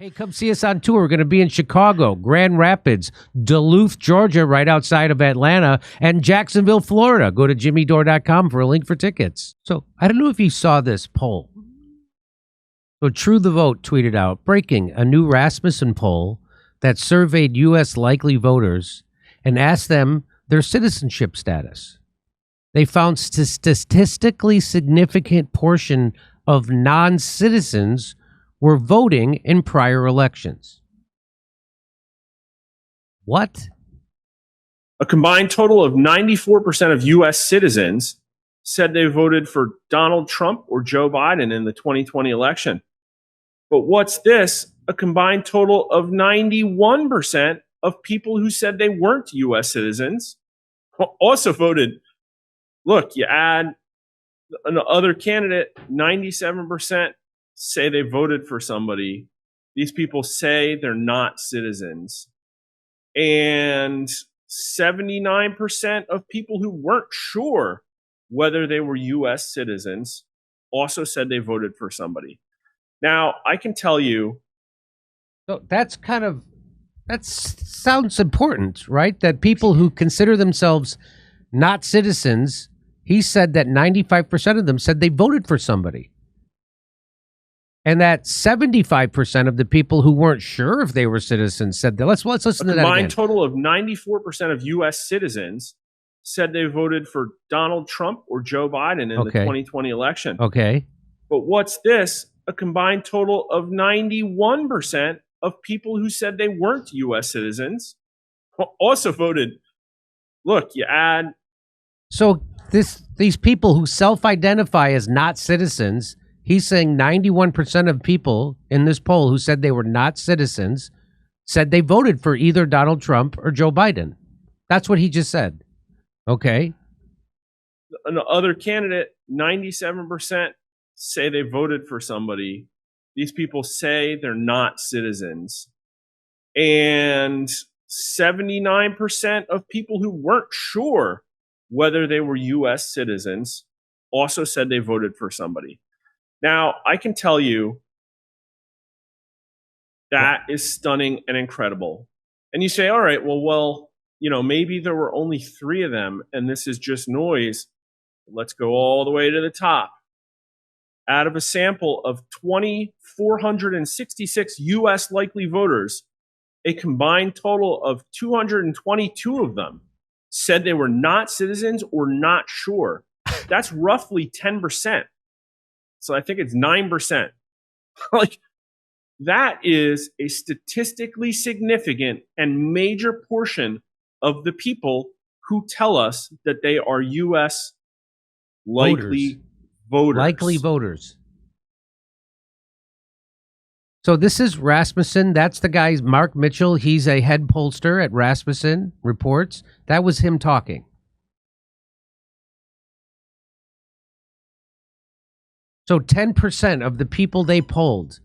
Hey, come see us on tour. We're going to be in Chicago, Grand Rapids, Duluth, Georgia, right outside of Atlanta, and Jacksonville, Florida. Go to jimmydore.com for a link for tickets. So I don't know if you saw this poll. So True the Vote tweeted out, breaking, a new Rasmussen poll that surveyed U.S. likely voters and asked them their citizenship status. They found statistically significant portion of non-citizens were voting in prior elections. What? A combined total of 94% of U.S. citizens said they voted for Donald Trump or Joe Biden in the 2020 election. But what's this? A combined total of 91% of people who said they weren't U.S. citizens also voted. Look, you add another candidate, 97% say they voted for somebody. These people say they're not citizens. And 79% of people who weren't sure whether they were U.S. citizens also said they voted for somebody. Now, I can tell you. So that sounds important, right? That people who consider themselves not citizens, he said that 95% of them said they voted for somebody. And that 75% of the people who weren't sure if they were citizens said that. Let's listen to that again. A combined total of 94% of U.S. citizens said they voted for Donald Trump or Joe Biden in the 2020 election. Okay. But what's this? A combined total of 91% of people who said they weren't U.S. citizens also voted. Look, you add. So these people who self-identify as not citizens, he's saying 91% of people in this poll who said they were not citizens said they voted for either Donald Trump or Joe Biden. That's what he just said. Okay. Another candidate, 97% say they voted for somebody. These people say they're not citizens. And 79% of people who weren't sure whether they were U.S. citizens also said they voted for somebody. Now, I can tell you that is stunning and incredible. And you say, all right, well, maybe there were only 3 of them and this is just noise. Let's go all the way to the top. Out of a sample of 2,466 U.S. likely voters, a combined total of 222 of them said they were not citizens or not sure. That's roughly 10%. So I think it's 9%. Like, that is a statistically significant and major portion of the people who tell us that they are U.S. likely voters. Likely voters. So this is Rasmussen. That's the guy, Mark Mitchell. He's a head pollster at Rasmussen Reports. That was him talking. So 10% of the people they polled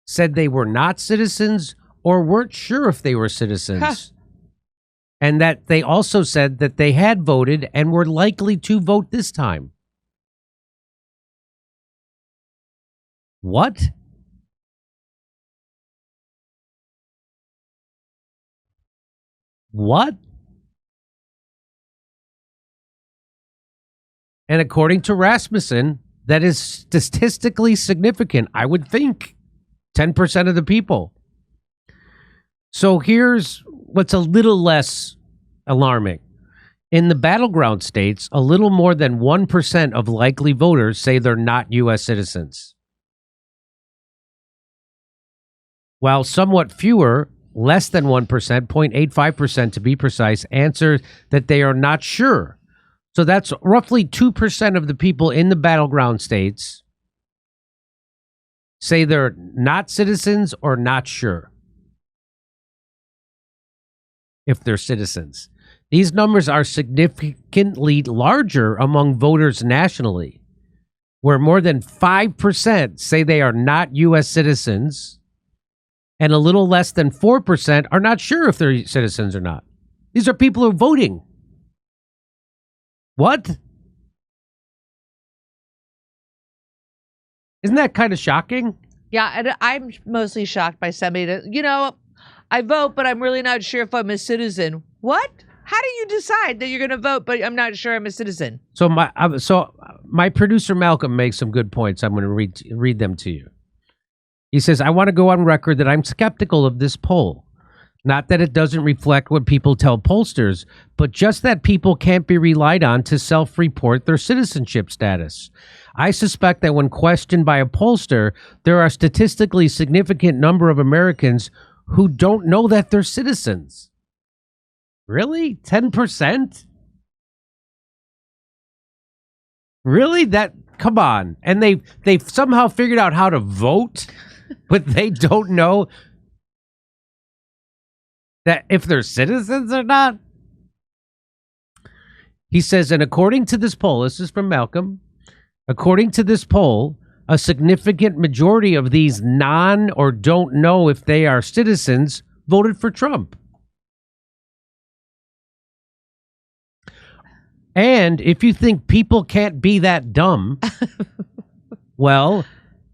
said they were not citizens or weren't sure if they were citizens. Huh. And that they also said that they had voted and were likely to vote this time. What? What? And according to Rasmussen, that is statistically significant, I would think. 10% of the people. So here's what's a little less alarming. In the battleground states, a little more than 1% of likely voters say they're not U.S. citizens. While somewhat fewer, less than 1%, 0.85% to be precise, answer that they are not sure. So that's roughly 2% of the people in the battleground states say they're not citizens or not sure if they're citizens. These numbers are significantly larger among voters nationally, where more than 5% say they are not U.S. citizens, and a little less than 4% are not sure if they're citizens or not. These are people who are voting. What? Isn't that kind of shocking? Yeah, and I'm mostly shocked by somebody that, I vote, but I'm really not sure if I'm a citizen. What? How do you decide that you're going to vote, but I'm not sure I'm a citizen? So my producer Malcolm makes some good points. I'm going to read them to you. He says, I want to go on record that I'm skeptical of this poll. Not that it doesn't reflect what people tell pollsters, but just that people can't be relied on to self-report their citizenship status. I suspect that when questioned by a pollster, there are a statistically significant number of Americans who don't know that they're citizens. Really? 10%? Really? Come on. And they've somehow figured out how to vote, but they don't know that if they're citizens or not. He says, and according to this poll, this is from Malcolm, according to this poll, a significant majority of these or don't know if they are citizens voted for Trump. And if you think people can't be that dumb, well,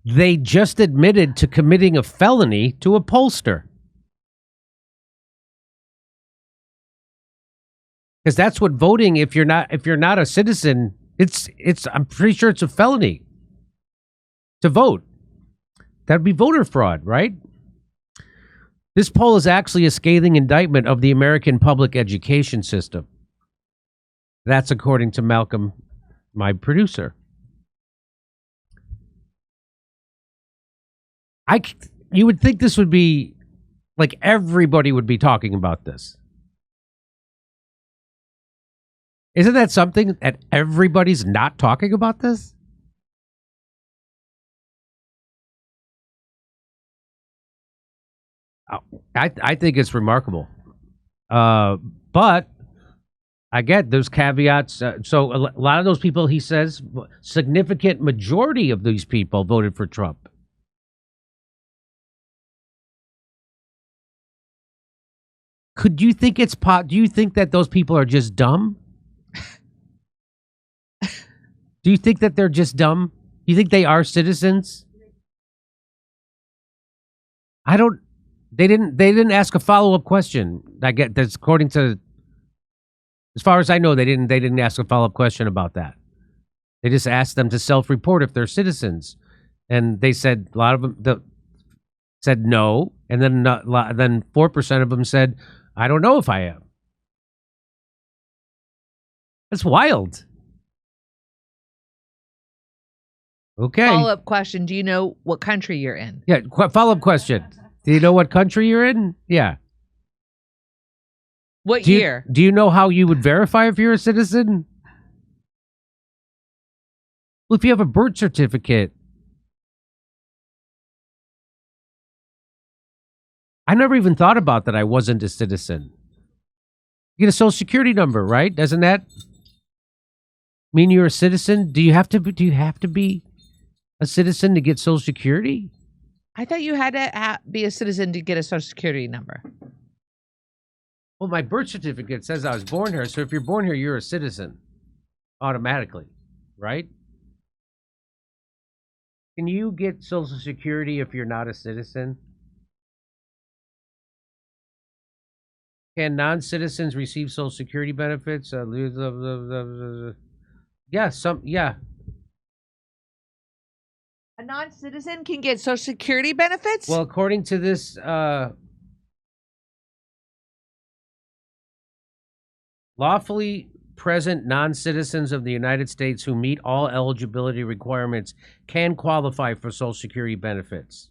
they just admitted to committing a felony to a pollster. Because that's what voting, if you're not a citizen, I'm pretty sure it's a felony to vote. That'd be voter fraud, right? This poll is actually a scathing indictment of the American public education system. That's according to Malcolm, my producer. You would think this would be like everybody would be talking about this. Isn't that something that everybody's not talking about this? I think it's remarkable. But I get those caveats. So a lot of those people, he says, significant majority of these people voted for Trump. Do you think that those people are just dumb? Do you think that they're just dumb? Do you think they are citizens? They didn't ask a follow-up question. I get that's according to, as far as I know, they didn't ask a follow-up question about that. They just asked them to self-report if they're citizens. And they said, a lot of them said no, and then 4% of them said, I don't know if I am. That's wild. Okay. Follow-up question. Do you know what country you're in? Yeah, follow-up question. Do you know what country you're in? Yeah. What year? Do you know how you would verify if you're a citizen? Well, if you have a birth certificate. I never even thought about that I wasn't a citizen. You get a social security number, right? Doesn't that mean you're a citizen? Do you have to be a citizen to get social security? I thought you had to be a citizen to get a social security number. Well, my birth certificate says I was born here, so if you're born here, you're a citizen automatically, right? Can you get social security if you're not a citizen? Can non-citizens receive social security benefits? Yeah. A non-citizen can get social security benefits? Well, according to this lawfully present non-citizens of the United States who meet all eligibility requirements can qualify for social security benefits.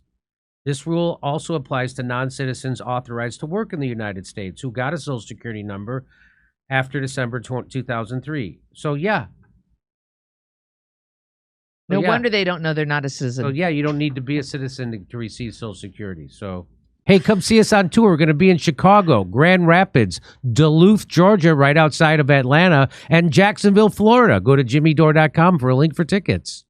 This rule also applies to non-citizens authorized to work in the United States who got a social security number after December 2003. So, yeah. No wonder they don't know they're not a citizen. So, yeah, you don't need to be a citizen to receive social security. So, hey, come see us on tour. We're going to be in Chicago, Grand Rapids, Duluth, Georgia, right outside of Atlanta, and Jacksonville, Florida. Go to jimmydore.com for a link for tickets.